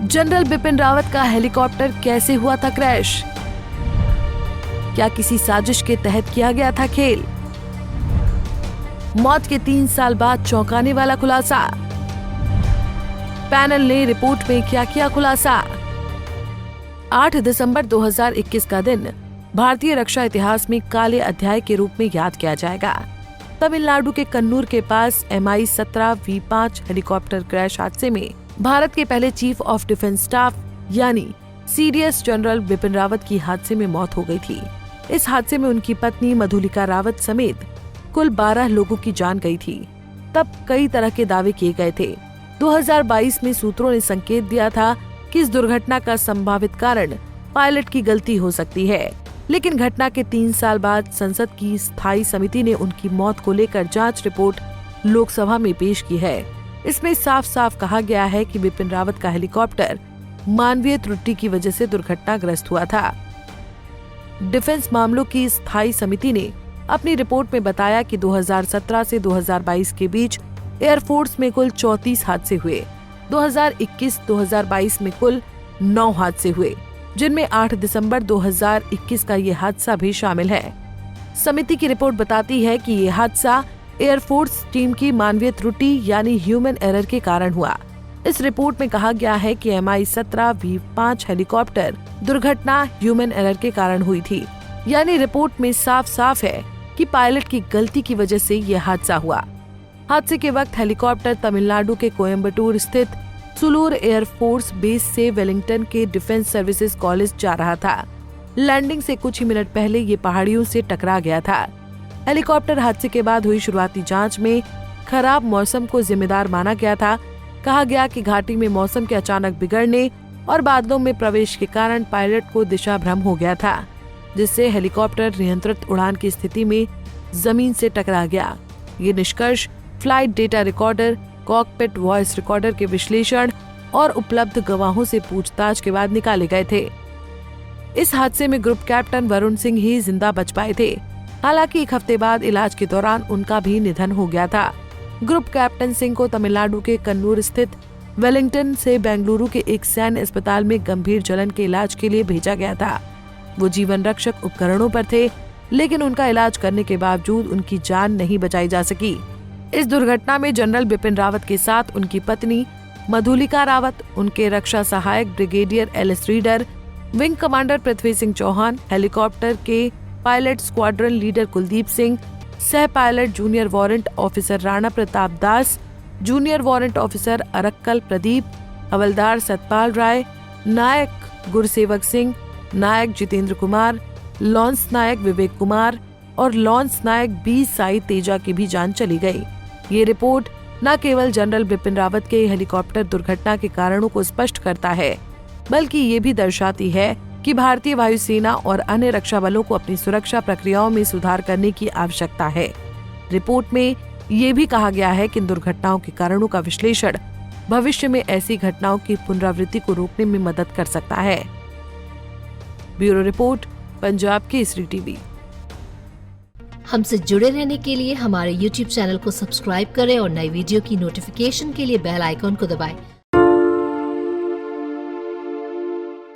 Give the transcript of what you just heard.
General Bipin Rawat का helicopter कैसे हुआ था क्रैश? क्या किसी साजिश के तहत किया गया था खेल? मौत के 3 साल बाद चौंकाने वाला खुलासा। पैनल ने रिपोर्ट में क्या किया खुलासा? 8 दिसंबर 2021 का दिन भारतीय रक्षा इतिहास में काले अध्याय के रूप में याद किया जाएगा। तमिलनाडु के कन्नूर के पास MI-17 V5 हेलीकॉप्टर क्रैश हादसे में भारत के पहले चीफ ऑफ डिफेंस स्टाफ यानी CDS जनरल बिपिन रावत की हादसे में मौत हो गई थी। इस हादसे में उनकी पत्नी मधुलिका रावत समेत कुल 12 लोगों की जान गई थी। तब कई तरह के दावे किए गए थे। 2022 में सूत्रों ने संकेत दिया था कि इस दुर्घटना का संभावित कारण पायलट की गलती हो सकती है, लेकिन घटना के 3 साल बाद संसद की स्थायी समिति ने उनकी मौत को लेकर जांच रिपोर्ट लोकसभा में पेश की है। इसमें साफ साफ कहा गया है कि बिपिन रावत का हेलीकॉप्टर मानवीय त्रुटि की वजह से दुर्घटनाग्रस्त हुआ था। डिफेंस मामलों की स्थायी समिति ने अपनी रिपोर्ट में बताया कि 2017 से 2022 के बीच एयरफोर्स में कुल 34 हादसे हुए। 2021-2022 में कुल 9 हादसे हुए, जिनमें 8 दिसंबर 2021 का ये हादसा भी शामिल है। समिति की रिपोर्ट बताती है कि ये हादसा एयरफोर्स टीम की मानवीय त्रुटि यानी ह्यूमन एरर के कारण हुआ। इस रिपोर्ट में कहा गया है कि MI-17 V5 हेलीकॉप्टर दुर्घटना ह्यूमन एरर के कारण हुई थी, यानी रिपोर्ट में साफ साफ है कि पायलट की गलती की वजह से यह हादसा हुआ। हादसे के वक्त हेलीकॉप्टर तमिलनाडु के कोयम्बटूर स्थित सुलूर एयरफोर्स बेस से वेलिंगटन के डिफेंस सर्विसेज कॉलेज जा रहा था। लैंडिंग से कुछ ही मिनट पहले ये पहाड़ियों से टकरा गया था। हेलीकॉप्टर हादसे के बाद हुई शुरुआती जांच में खराब मौसम को जिम्मेदार माना गया था। कहा गया कि घाटी में मौसम के अचानक बिगड़ने और बादलों में प्रवेश के कारण पायलट को दिशा भ्रम हो गया था, जिससे हेलीकॉप्टर नियंत्रित उड़ान की स्थिति में जमीन से टकरा गया। ये निष्कर्ष flight data recorder, cockpit voice recorder के विश्लेषण और उपलब्ध गवाहों से पूछताछ के बाद निकाले गए थे। इस हादसे में ग्रुप कैप्टन वरुण सिंह ही जिंदा बच पाए थे। हालांकि 1 हफ्ते बाद इलाज के दौरान उनका भी निधन हो गया था। ग्रुप कैप्टन सिंह को तमिलनाडु के कन्नूर स्थित वेलिंगटन से बेंगलुरु के एक सैन्य अस्पताल में गंभीर जलन के इलाज के लिए भेजा गया था। वो जीवन रक्षक उपकरणों पर थे, लेकिन उनका इलाज करने के बावजूद उनकी जान नहीं बचाई जा सकी। इस दुर्घटना में जनरल बिपिन रावत के साथ उनकी पत्नी मधुलिका रावत, उनके रक्षा सहायक brigadier LS Lidder, wing commander Prithvi Singh Chauhan, helicopter के pilot squadron leader Kuldeep Singh, सह pilot junior warrant officer Rana Pratap Das, junior warrant officer Arakkal Pradeep, Havildar Satpal Rai, Naik Gursewak Singh, Naik Jitendra Kumar, lance Naik Vivek Kumar और लॉन्स नायक B साई तेजा की भी जान चली गई। ये रिपोर्ट न केवल जनरल बिपिन रावत के हेलीकॉप्टर दुर्घटना के कारणों को स्पष्ट करता है, बल्कि ये भी दर्शाती है कि भारतीय वायुसेना और अन्य रक्षा बलों को अपनी सुरक्षा प्रक्रियाओं में सुधार करने की आवश्यकता है। रिपोर्ट में ये भी कहा गया है कि इन दुर्घटनाओं के कारणों का विश्लेषण भविष्य में ऐसी घटनाओं की पुनरावृत्ति को रोकने में मदद कर सकता है। Bureau report, Punjab Kesari TV. हमसे जुड़े रहने के लिए हमारे YouTube चैनल को सब्सक्राइब करें और नई वीडियो की नोटिफिकेशन के लिए बेल आइकॉन को दबाएं।